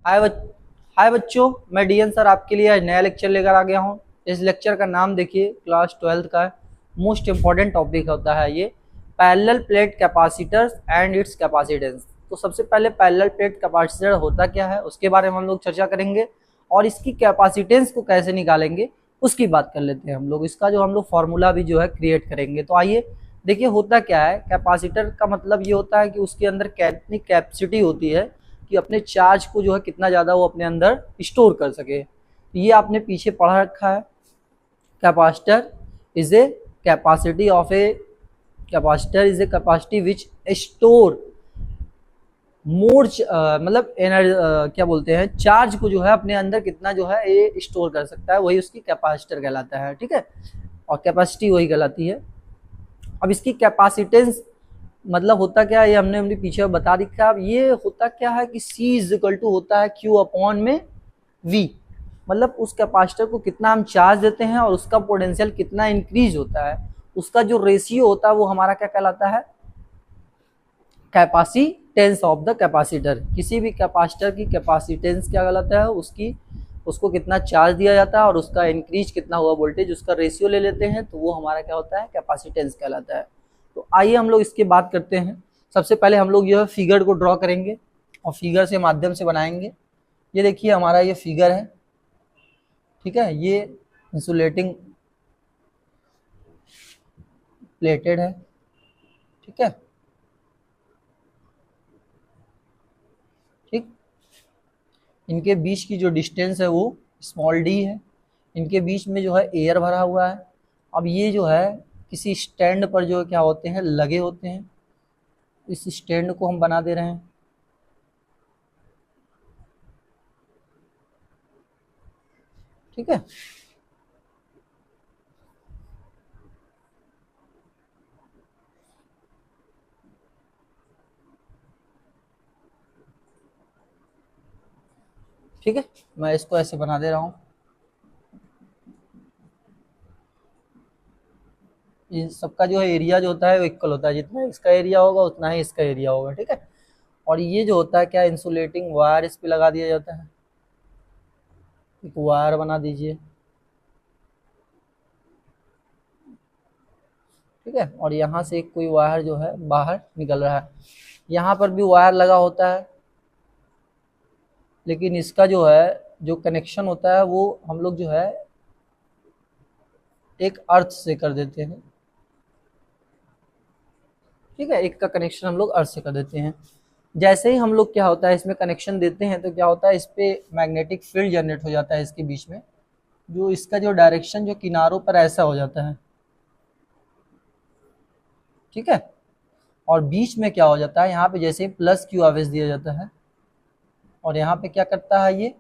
हाय हाय बच्चों, मैं DN sir आपके लिए आज नया लेक्चर लेकर आ गया हूँ। इस लेक्चर का नाम देखिए, क्लास 12 का मोस्ट इम्पॉर्टेंट टॉपिक होता है ये parallel plate capacitors and it's capacitance. तो सबसे पहले पैरेलल प्लेट कैपेसिटर होता क्या है उसके बारे में हम लोग चर्चा करेंगे, और इसकी कैपेसिटेंस को कैसे निकालेंगे उसकी बात कर लेते हैं हम लोग। इसका जो हम लोग फॉर्मूला भी जो है क्रिएट करेंगे। तो आइए देखिए, होता क्या है, कैपेसिटर का मतलब ये होता है कि उसके अंदर कितनी कैपेसिटी होती है कि अपने चार्ज को जो है कितना ज़्यादा वो अपने अंदर स्टोर कर सके। तो ये आपने पीछे पढ़ा रखा है, capacitor is a capacity of a capacitor is a capacity which store more मतलब क्या बोलते हैं, चार्ज को जो है अपने अंदर कितना जो है ये स्टोर कर सकता है, वही उसकी कैपेसिटर कहलाता है। ठीक है, और कैपेसिटी वही कहलाती है। अब इसकी कैपेसिटेंस मतलब होता क्या है, ये हमने पीछे बता दिखा। अब ये होता क्या है कि C इज इक्वल टू होता है Q अपॉन में V, मतलब उस कैपेसिटर को कितना हम चार्ज देते हैं और उसका पोटेंशियल कितना इंक्रीज होता है, उसका जो रेशियो होता है वो हमारा क्या कहलाता है, कैपेसिटेंस ऑफ द कैपेसिटर। किसी भी कैपेसिटर की कैपेसिटेंस क्या कहलाता है, उसको कितना चार्ज दिया जाता है और उसका इंक्रीज कितना हुआ वोल्टेज, उसका रेशियो ले लेते हैं, तो वो हमारा क्या होता है, कैपेसिटेंस कहलाता है। तो आइए हम लोग इसकी बात करते हैं। सबसे पहले हम लोग यह फिगर को ड्रॉ करेंगे और फिगर से माध्यम से बनाएंगे। ये देखिए हमारा ये फिगर है, ठीक है, ये इंसुलेटिंग प्लेटेड है, ठीक है, ठीक। इनके बीच की जो डिस्टेंस है वो स्मॉल डी है। इनके बीच में जो है एयर भरा हुआ है। अब ये जो है किसी स्टैंड पर जो क्या होते हैं, लगे होते हैं। इस स्टैंड को हम बना दे रहे हैं, ठीक है। ठीक है, मैं इसको ऐसे बना दे रहा हूँ। इन सबका जो है एरिया जो होता है वो इक्वल होता है, जितना इसका एरिया होगा उतना ही इसका एरिया होगा, ठीक है। और ये जो होता है क्या, इंसुलेटिंग वायर इस पे लगा दिया जाता है। एक वायर बना दीजिए, ठीक है, और यहाँ से एक कोई वायर जो है बाहर निकल रहा है। यहाँ पर भी वायर लगा होता है, लेकिन इसका जो है जो कनेक्शन होता है वो हम लोग जो है एक अर्थ से कर देते हैं, ठीक है। एक का कनेक्शन हम लोग अर्थ से कर देते हैं। जैसे ही हम लोग क्या होता है इसमें कनेक्शन देते हैं तो क्या होता है, इस पे मैग्नेटिक फील्ड जनरेट हो जाता है इसके बीच में, जो इसका जो डायरेक्शन जो किनारों पर ऐसा हो जाता है, ठीक है। और बीच में क्या हो जाता है, यहाँ पे जैसे ही प्लस क्यू आवेश दिया जाता है और यहाँ पे क्या करता है, ये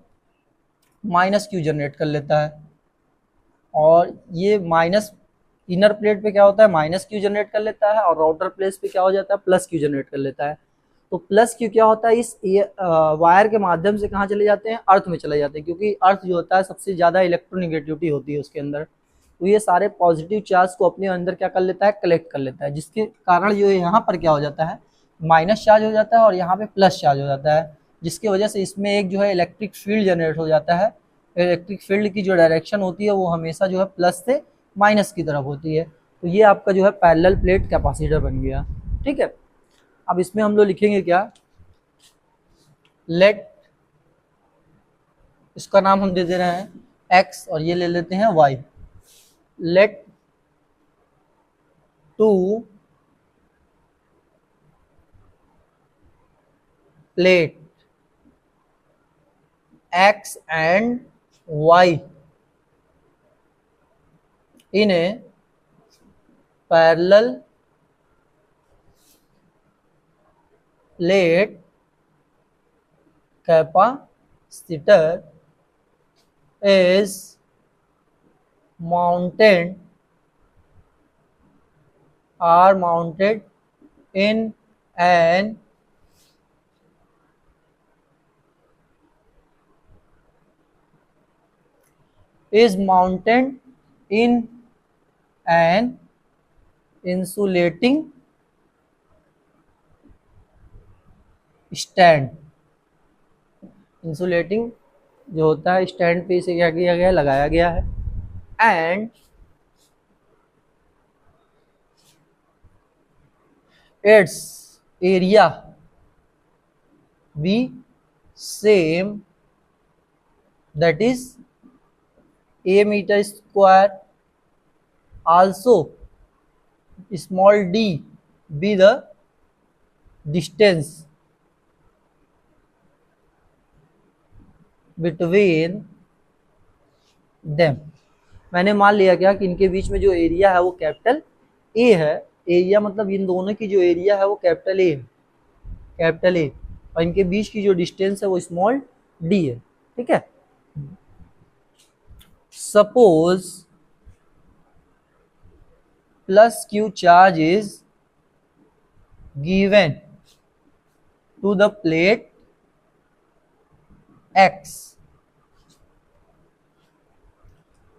माइनस क्यू जनरेट कर लेता है। और ये माइनस इनर प्लेट पे क्या होता है, माइनस क्यू जनरेट कर लेता है, और आउटर प्लेट पे क्या हो जाता है, प्लस क्यू जनरेट कर लेता है। तो प्लस क्यू क्या होता है, इस वायर के माध्यम से कहाँ चले जाते हैं, अर्थ में चले जाते हैं, क्योंकि अर्थ जो होता है सबसे ज़्यादा इलेक्ट्रोनिगेटिविटी होती है उसके अंदर। तो ये सारे पॉजिटिव चार्ज को अपने अंदर क्या कर लेता है, कलेक्ट कर लेता है, जिसके कारण जो यहाँ पर क्या हो जाता है, माइनस चार्ज हो जाता है और यहाँ पे प्लस चार्ज हो जाता है, जिसकी वजह से इसमें एक जो है इलेक्ट्रिक फील्ड जनरेट हो जाता है। इलेक्ट्रिक फील्ड की जो डायरेक्शन होती है वो हमेशा जो है प्लस से माइनस की तरफ होती है। तो ये आपका जो है पैरेलल प्लेट कैपेसिटर बन गया, ठीक है। अब इसमें हम लोग लिखेंगे क्या, लेट, इसका नाम हम दे दे रहे हैं एक्स और ये ले लेते हैं Y. Let two plate X and Y in a parallel plate capacitor is mounted in an is mounted in an insulating stand insulating जो होता है स्टैंड पे इसे क्या किया गया, लगाया गया है। And it's area B same, that is a meter square. Also small d be the distance between them. मैंने मान लिया क्या कि इनके बीच में जो एरिया है वो कैपिटल ए है। एरिया मतलब इन दोनों की जो एरिया है वो कैपिटल ए है, कैपिटल ए, और इनके बीच की जो डिस्टेंस है वो स्मॉल डी है। ठीक है। Suppose plus Q charge is given to the plate X.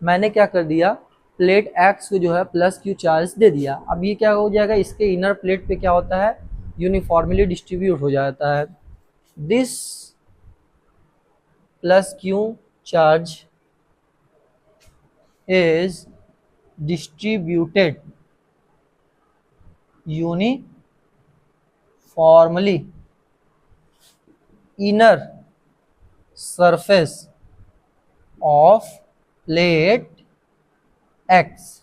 मैंने क्या कर दिया, प्लेट एक्स को जो है प्लस क्यू चार्ज दे दिया। अब ये क्या हो जाएगा, इसके इनर प्लेट पे क्या होता है, यूनिफॉर्मली डिस्ट्रीब्यूट हो जाता है। This plus Q charge is distributed uniformly inner surface of plate X।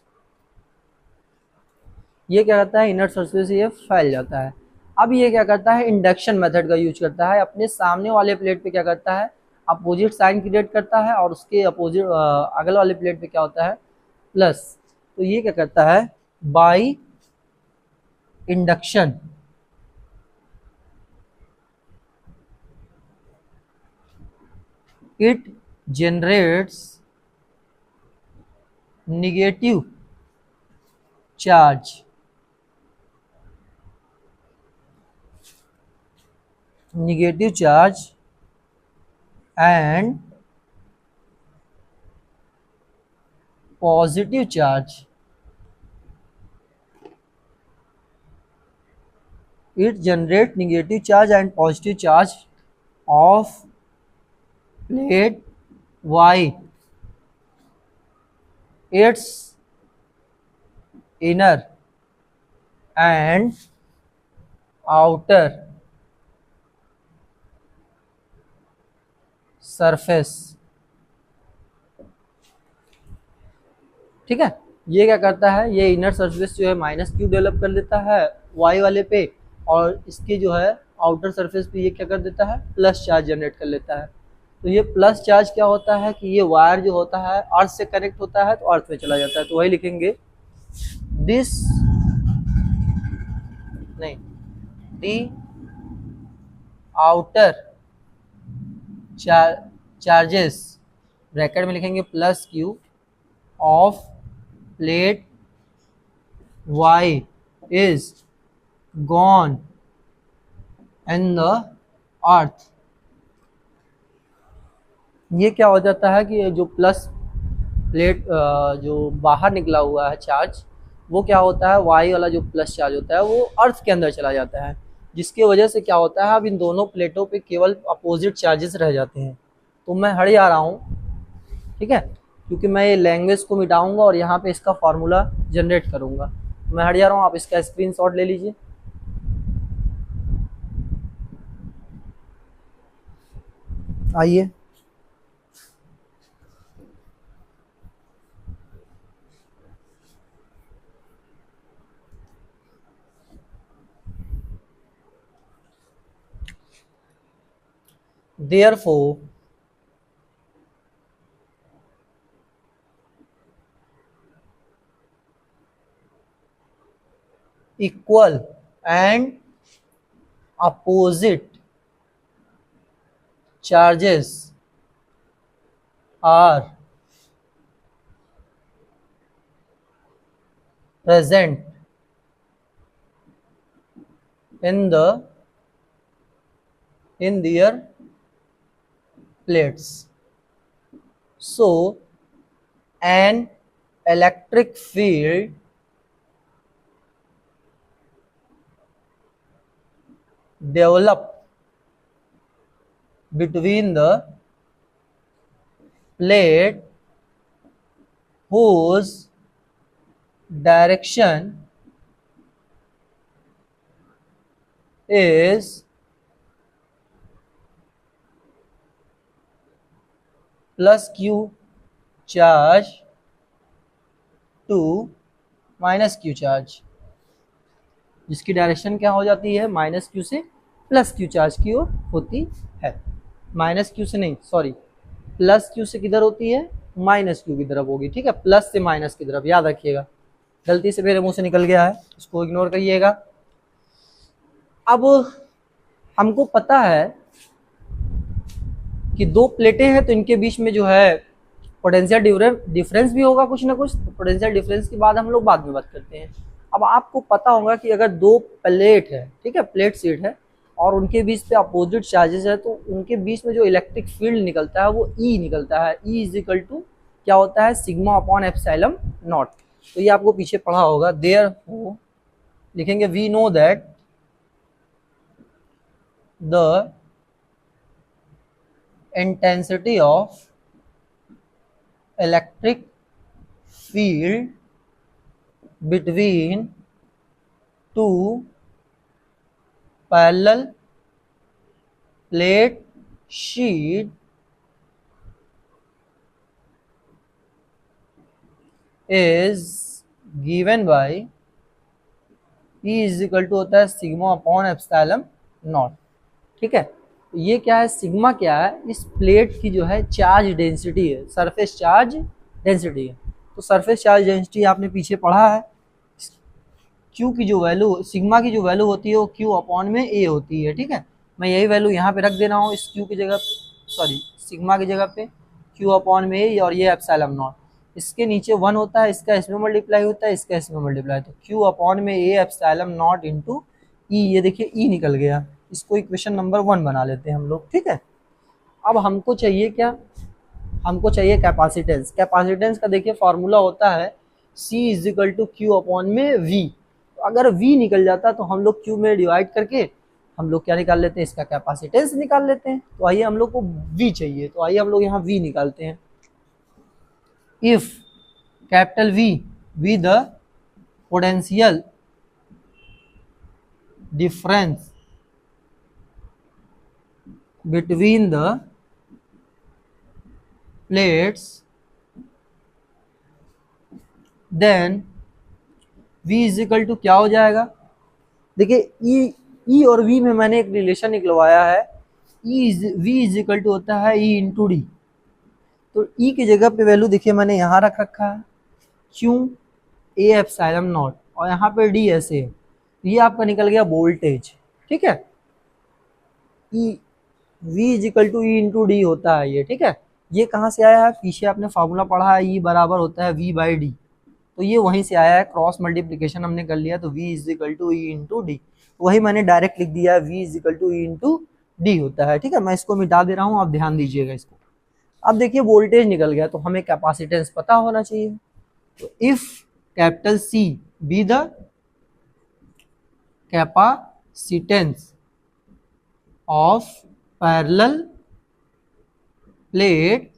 ये क्या करता है, इनर सरफेस से ये फैल जाता है। अब ये क्या करता है, इंडक्शन मेथड का यूज करता है। अपने सामने वाले प्लेट पे क्या करता है, अपोजिट साइन क्रिएट करता है, और उसके अपोजिट अगले वाले प्लेट पे क्या होता है, प्लस। तो ये क्या करता है, by induction it generates negative charge, negative charge and positive charge। It generate negative charge and positive charge of plate Y, its inner and outer surface. ठीक है। ये क्या करता है, ये इनर सरफेस जो है माइनस क्यू डेवलप कर देता है वाई वाले पे, और इसके जो है आउटर सरफेस पे ये क्या कर देता है, प्लस चार्ज जनरेट कर लेता है। तो ये प्लस चार्ज क्या होता है कि ये वायर जो होता है अर्थ से कनेक्ट होता है तो अर्थ में चला जाता है। तो वही लिखेंगे, दिस नहीं, दी आउटर चार्जेस, ब्रैकेट में लिखेंगे plus Q, of plate Y is gone in the earth. ये क्या हो जाता है कि जो प्लस प्लेट जो बाहर निकला हुआ है चार्ज, वो क्या होता है, वाई वाला जो प्लस चार्ज होता है वो अर्थ के अंदर चला जाता है, जिसकी वजह से क्या होता है, अब इन दोनों प्लेटों पे केवल अपोजिट चार्जेस रह जाते हैं। तो मैं हट जा रहा हूँ, ठीक है, क्योंकि मैं ये लैंग्वेज को मिटाऊंगा और यहाँ पे इसका फार्मूला जनरेट करूँगा। मैं हट जा रहा हूँ, आप इसका स्क्रीनशॉट ले लीजिए। आइए, therefore equal and opposite charges are present in their plates. So an electric field develop between the plate whose direction is plus q charge to minus Q charge, जिसकी डायरेक्शन क्या हो जाती है माइनस क्यू से plus Q charge की ओर होती है। Minus Q से नहीं, सॉरी, प्लस क्यू से किधर होती है, माइनस क्यू की तरफ होगी। ठीक है, प्लस से माइनस की तरफ, याद रखिएगा, गलती से मेरे मुंह से निकल गया है, इसको इग्नोर करिएगा। अब हमको पता है कि दो प्लेटें हैं तो इनके बीच में जो है पोटेंशियल डिफरेंस भी होगा कुछ ना कुछ। तो पोटेंशियल डिफरेंस की बात हम लोग बाद में बात करते हैं। अब आपको पता होगा कि अगर दो प्लेट है, ठीक है, प्लेट सीट है और उनके बीच पे अपोजिट चार्जेस है, तो उनके बीच में जो इलेक्ट्रिक फील्ड निकलता है वो ई निकलता है। ई इज इक्वल टू क्या होता है, सिग्मा अपॉन एप्सिलॉन नॉट। तो ये आपको पीछे पढ़ा होगा। देयरफॉर लिखेंगे we know that the intensity of electric field between two parallel plate sheet is given by E is equal to होता है सिग्मा अपॉन एप्सिलॉन नॉट। ठीक है, ये क्या है, सिग्मा क्या है, इस प्लेट की जो है चार्ज डेंसिटी है, सरफेस चार्ज डेंसिटी है। तो सरफेस चार्ज डेंसिटी आपने पीछे पढ़ा है, क्यू की जो वैल्यू, सिग्मा की जो वैल्यू होती है वो क्यू अपॉन में ए होती है। ठीक है, मैं यही वैल्यू यहाँ पे रख दे रहा हूँ, इस क्यू की जगह, सॉरी सिग्मा की जगह पे क्यू अपॉन में ए, और ये एप्सिलॉन नॉट। इसके नीचे 1 होता है, इसका इसमें मल्टीप्लाई होता है, इसका इसमें मल्टीप्लाई, तो क्यू अपॉन में ए एप्सिलॉन नॉट इंटू ई। ये देखिए ई निकल गया, इसको इक्वेशन नंबर 1 बना लेते हैं हम लोग। ठीक है, अब हमको चाहिए क्या, हमको चाहिए कैपेसिटेंस। कैपेसिटेंस का देखिए फॉर्मूला होता है C is equal to Q upon में V। तो अगर V निकल जाता तो हम लोग Q में डिवाइड करके हम लोग क्या निकाल लेते हैं, इसका कैपेसिटेंस निकाल लेते हैं। तो आइए हम लोग को V चाहिए, तो आइए हम लोग यहाँ V निकालते हैं। If capital V the potential difference between the plates, then V is equal to क्या हो जाएगा, देखिए E और V में मैंने एक रिलेशन निकलवाया है। V इज इक्वल टू होता है E इंटू डी। तो E की जगह पे वैल्यू देखिए मैंने यहाँ रख रखा है क्यू ए एप्सिलॉन नॉट, और यहाँ पे D ऐसे है। ये आपका निकल गया वोल्टेज। ठीक है, V is equal to E into D होता है ये। ठीक है, ये कहाँ से आया है, पीछे आपने फार्मूला पढ़ा है, E बराबर होता है V बाई डी। तो ये वहीं से आया है, क्रॉस मल्टीप्लिकेशन हमने कर लिया, तो V is equal to E into D. वही मैंने डायरेक्ट लिख दिया है, V is equal to E into D होता है। ठीक है, मैं इसको मिटा दे रहा हूँ, आप ध्यान दीजिएगा इसको। अब देखिए वोल्टेज निकल गया, तो हमें कैपेसिटेंस पता होना चाहिए। तो if capital C be the capacitance of parallel plate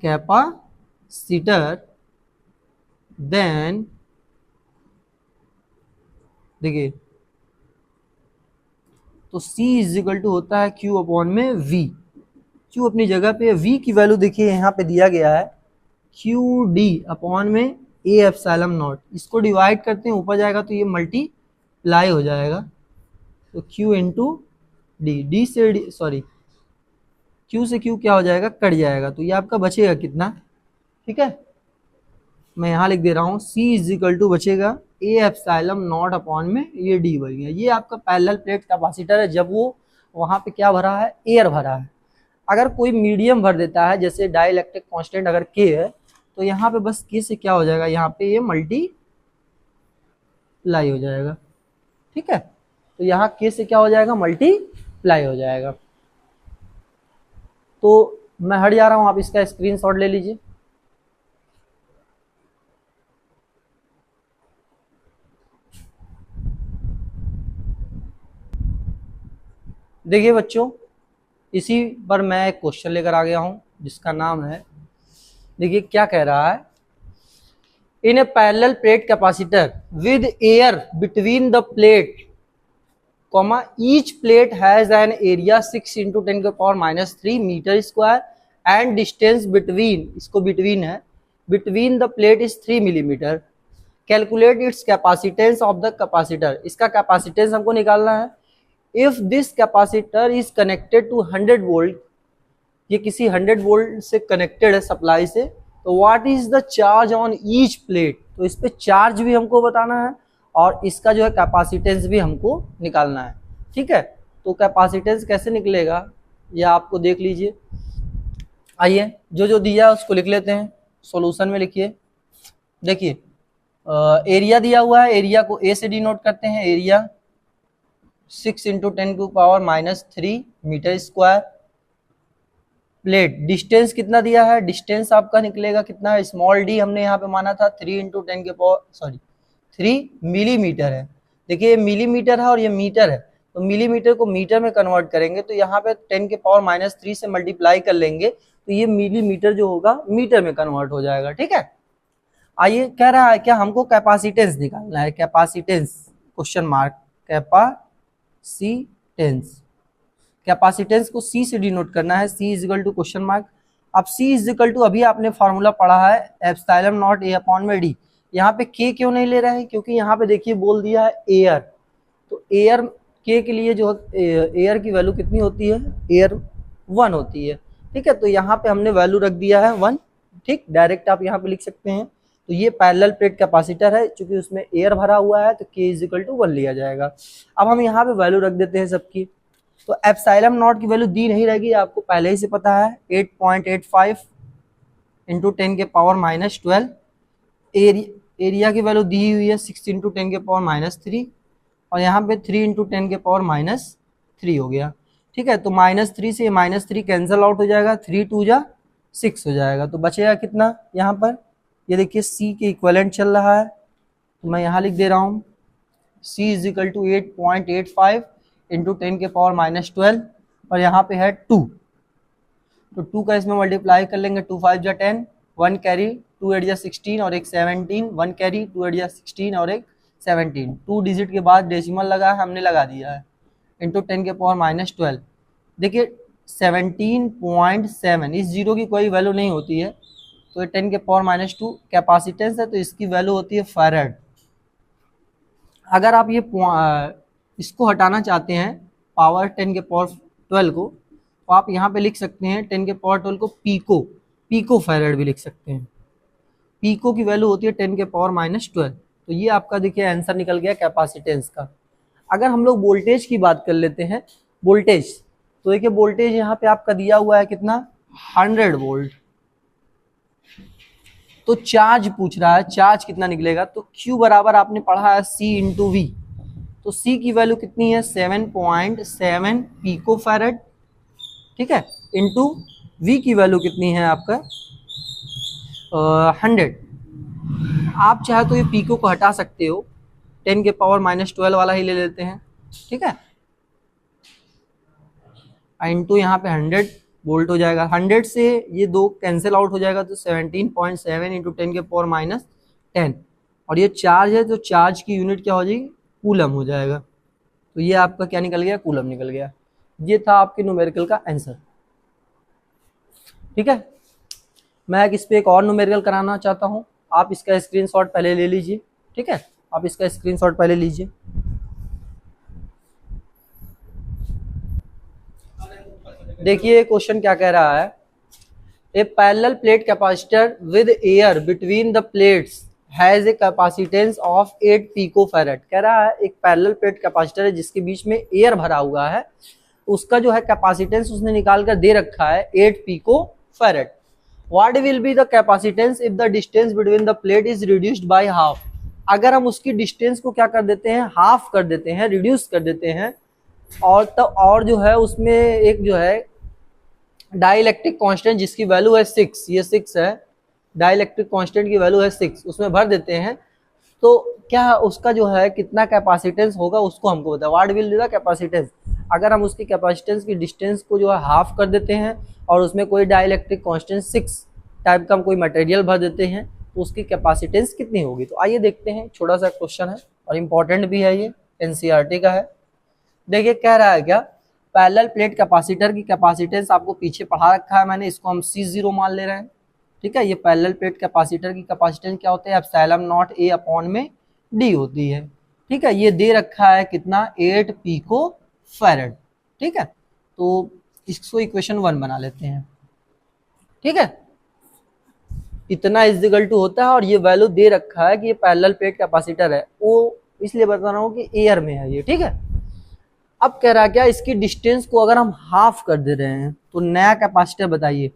capacitor, then देखिए तो C इज इक्वल टू होता है Q अपॉन में V। Q अपनी जगह पे, V की वैल्यू देखिए यहाँ पे दिया गया है क्यू डी अपॉन में ए एप्सिलॉन नॉट। इसको डिवाइड करते हैं, ऊपर जाएगा तो ये मल्टीप्लाई हो जाएगा, तो Q इंटू डी, डी से डी, सॉरी Q से Q क्या हो जाएगा, कट जाएगा, तो ये आपका बचेगा कितना। ठीक है, मैं यहाँ लिख दे रहा हूँ C इज इक्वल टू बचेगा ए एप्सिलॉन नॉट अपॉन में ये डी बन गया। ये आपका पैरेलल प्लेट कैपेसिटर है, जब वो वहाँ पे क्या भरा है, एयर भरा है। अगर कोई मीडियम भर देता है, जैसे डाइलेक्ट्रिक कांस्टेंट अगर K है, तो यहाँ पे बस K से क्या हो जाएगा, यहाँ पे ये मल्टीप्लाई हो जाएगा। ठीक है, तो यहाँ K से क्या हो जाएगा, मल्टीप्लाई हो जाएगा। तो मैं हट जा रहा हूँ, आप इसका स्क्रीनशॉट ले लीजिए। देखिए बच्चों, इसी पर मैं एक क्वेश्चन लेकर आ गया हूं जिसका नाम है, देखिए क्या कह रहा है, in a parallel plate capacitor with air between the plate comma each plate has an area 6 into 10⁻³ metre square and distance between, इसको बिटवीन है, between the plate is 3 millimetre, calculate its capacitance of the capacitor, इसका capacitance हमको निकालना है। If this capacitor is connected to 100 volt, ये किसी 100 volt से connected है सप्लाई से, तो what is the charge on each plate, तो इस पे चार्ज भी हमको बताना है और इसका जो है कैपेसिटेंस भी हमको निकालना है। ठीक है, तो कैपेसिटेंस कैसे निकलेगा ये आपको देख लीजिए। आइए जो जो दिया है उसको लिख लेते हैं, सॉल्यूशन में लिखिए। देखिए एरिया दिया हुआ है, एरिया को ए से डिनोट करते हैं, area 6 into 10⁻³ metre square. Plate distance कितना दिया है, डिस्टेंस आपका निकलेगा कितना है, स्मॉल डी हमने यहाँ पे माना था 3 मिलीमीटर है। देखिए मिलीमीटर है और ये मीटर है, तो मिलीमीटर को मीटर में कन्वर्ट करेंगे तो यहाँ पे 10⁻³ से मल्टीप्लाई कर लेंगे तो ये मिलीमीटर जो होगा मीटर में कन्वर्ट हो जाएगा। ठीक है, आइए कह रहा है क्या, हमको कैपेसिटेंस निकालना है, कैपेसिटेंस क्वेश्चन मार्क, कैपेसिटेंस को सी से डिनोट करना है, C is equal to question mark. अब सी इज इक्वल टू, अभी आपने फॉर्मूला पढ़ा है एप्सिलॉन नॉट ए अपॉन में डी, यहाँ पे के क्यों नहीं ले रहे हैं, क्योंकि यहाँ पे देखिए बोल दिया है एयर, तो एयर के लिए जो एयर की वैल्यू कितनी होती है, एयर 1 होती है। ठीक है, तो यहाँ पे हमने वैल्यू रख दिया है 1। ठीक, डायरेक्ट आप यहाँ पे लिख सकते हैं। तो ये पैरेलल प्लेट कैपेसिटर है, चूंकि उसमें एयर भरा हुआ है तो के इज इक्वल टू 1 लिया जाएगा। अब हम यहाँ पे वैल्यू रख देते हैं सबकी, तो एप्सिलॉन नॉट की वैल्यू दी नहीं रहेगी, आपको पहले ही से पता है 8.85 इंटू 10⁻⁻12। एरिया की वैल्यू दी हुई है 6 इंटू 10⁻³ और यहाँ पे 3 इंटू 10⁻³ हो गया। ठीक है, तो -3 से -3 कैंसिल आउट हो जाएगा, 3 2 जा 6 हो जाएगा, तो बचेगा कितना यहाँ पर, ये देखिए सी के इक्विवेलेंट चल रहा है, तो मैं यहाँ लिख दे रहा हूँ सी इज इक्वल टू 8.85 इंटू 10⁻12 और यहाँ पे है 2, तो 2 का इसमें मल्टीप्लाई कर लेंगे, 2 5 जा 10, 1 कैरी 2 8 जा 16 और एक 17, 1 कैरी 2 8 जा 16 और एक 17, 2 डिजिट के बाद डेसिमल लगा है, हमने लगा दिया है, इंटू 10⁻12। देखिए 17.7, इस जीरो की कोई वैल्यू नहीं होती है, तो 10⁻² कैपेसिटेंस है, तो इसकी वैल्यू होती है फैराड। अगर आप ये इसको हटाना चाहते हैं पावर 10⁻12 को, तो आप यहाँ पे लिख सकते हैं 10⁻12 को पीको फैराड भी लिख सकते हैं। पीको की वैल्यू होती है 10⁻12। तो ये आपका देखिए आंसर निकल गया कैपेसिटेंस का। अगर हम लोग वोल्टेज की बात कर लेते हैं, वोल्टेज, तो देखिए वोल्टेज यहाँ पे आपका दिया हुआ है कितना, 100 वोल्ट। तो चार्ज पूछ रहा है, चार्ज कितना निकलेगा, तो Q बराबर आपने पढ़ा है C इंटू वी, तो C की वैल्यू कितनी है 7.7 पीको फैराड। ठीक है, इंटू V की वैल्यू कितनी है आपका 100। आप चाहे तो ये पीको को हटा सकते हो, 10⁻12 वाला ही ले लेते हैं। ठीक है, इंटू यहाँ पे 100 वोल्ट हो जाएगा, 100 से ये 2 कैंसिल आउट हो जाएगा, तो 17.7 इंटू 10⁻10 और ये चार्ज है, तो चार्ज की यूनिट क्या हो जाएगी, कूलम हो जाएगा। तो ये आपका क्या निकल गया, कूलम निकल गया। ये था आपके न्यूमेरिकल का आंसर। ठीक है, मैं इस पे एक और न्यूमेरिकल कराना चाहता हूँ, आप इसका स्क्रीनशॉट पहले ले लीजिए। ठीक है, आप इसका स्क्रीनशॉट पहले लीजिए। देखिए क्वेश्चन क्या कह रहा है, a parallel plate capacitor with air between the plates has a capacitance of 8 pico farad. कह रहा है एक पैरेलल प्लेट कैपेसिटर है जिसके बीच में एयर भरा हुआ है, उसका जो है कैपेसिटेंस उसने निकाल कर दे रखा है 8 pico farad. What will be the capacitance if the distance between the plate is reduced by half. अगर हम उसकी डिस्टेंस को क्या कर देते हैं, हाफ कर देते हैं, रिड्यूस कर देते हैं, और तब और जो है उसमें एक जो है डाइलेक्ट्रिक कांस्टेंट जिसकी वैल्यू है 6, ये 6 है, डाइलेक्ट्रिक कांस्टेंट की वैल्यू है 6, उसमें भर देते हैं, तो क्या उसका जो है कितना कैपेसिटेंस होगा उसको हमको बताया, what will be the capacitance. अगर हम उसकी कैपेसिटेंस की डिस्टेंस को जो है हाफ कर देते हैं और उसमें कोई डाइलेक्ट्रिक कांस्टेंट 6 टाइप का हम कोई मटेरियल भर देते हैं तो उसकी कैपेसिटेंस कितनी होगी। तो आइए देखते हैं, छोटा सा क्वेश्चन है और इम्पोर्टेंट भी है, ये एनसीईआरटी का है। देखिए कह रहा है क्या, पैरेलल प्लेट कैपेसिटर की कैपेसिटेंस आपको पीछे पढ़ा रखा है मैंने, इसको हम C0 मान ले रहे हैं। ठीक है, ये पैरेलल प्लेट कैपेसिटर की कैपेसिटेंस क्या होता है, एप्सिलॉन नॉट A अपॉन में D होती है। ठीक है, ये दे रखा है कितना, 8 पिको फैरेड। ठीक है, तो इसको इक्वेशन 1 बना लेते हैं। ठीक है, इतना इक्वल टू होता है और ये वैल्यू दे रखा है कि ये पैरेलल प्लेट कैपेसिटर है, वो इसलिए बता रहा हूँ कि एयर में है ये। ठीक है, अब कह रहा है क्या, इसकी डिस्टेंस को अगर हम हाफ कर दे रहे हैं तो नया कैपेसिटर बताइए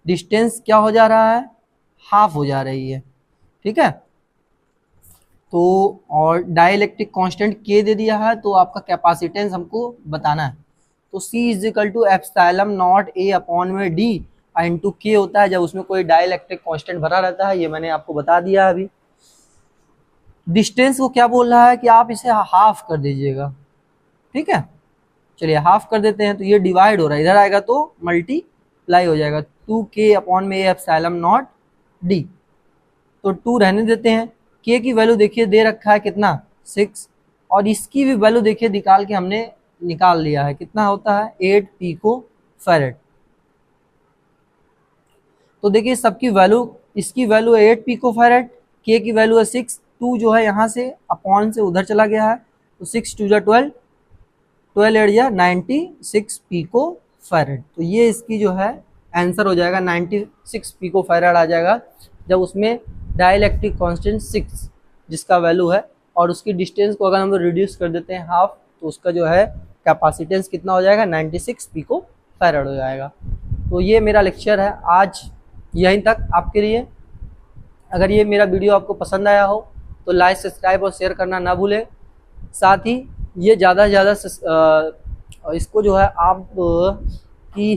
डिस्टेंस क्या हो जा रहा है, हाफ हो जा रही है। ठीक है, तो और डाइलेक्ट्रिक कांस्टेंट के दे दिया है तो आपका कैपेसिटेंस हमको बताना है। तो C is equal to epsilon naught A upon में D इंटू के होता है जब उसमें कोई डाइलेक्ट्रिक कांस्टेंट भरा रहता है, ये मैंने आपको बता दिया अभी। डिस्टेंस को क्या बोल रहा है कि आप इसे हाफ कर दीजिएगा। ठीक है, चलिए हाफ कर देते हैं, तो ये डिवाइड हो रहा है, इधर आएगा तो मल्टीप्लाई हो जाएगा, 2k अपॉन में एप्सिलॉन नॉट D। तो 2 रहने देते हैं, k की वैल्यू देखिए दे रखा है कितना, 6, और इसकी भी वैल्यू देखिए निकाल के हमने निकाल लिया है, कितना होता है 8 पिको फैरेड। तो देखिए सबकी वैल्यू, इसकी वैल्यू है 8 पिको फैरेड, k की वैल्यू है 6, 2 जो है यहाँ से अपॉन से उधर चला गया है, तो 6 2 12, 12 8 या 96 पिको फैरेड। तो ये इसकी जो है आंसर हो जाएगा, 96 पिको फैरेड आ जाएगा जब उसमें डाइलेक्ट्रिक कांस्टेंट 6 जिसका वैल्यू है, और उसकी डिस्टेंस को अगर हम रिड्यूस कर देते हैं हाफ तो उसका जो है कैपेसिटेंस कितना हो जाएगा, 96 पिको फैरेड हो जाएगा। तो ये मेरा लेक्चर है आज यहीं तक आपके लिए। अगर ये मेरा वीडियो आपको पसंद आया हो तो लाइक सब्सक्राइब और शेयर करना ना भूलें। साथ ही ये ज़्यादा से ज़्यादा इसको जो है आप की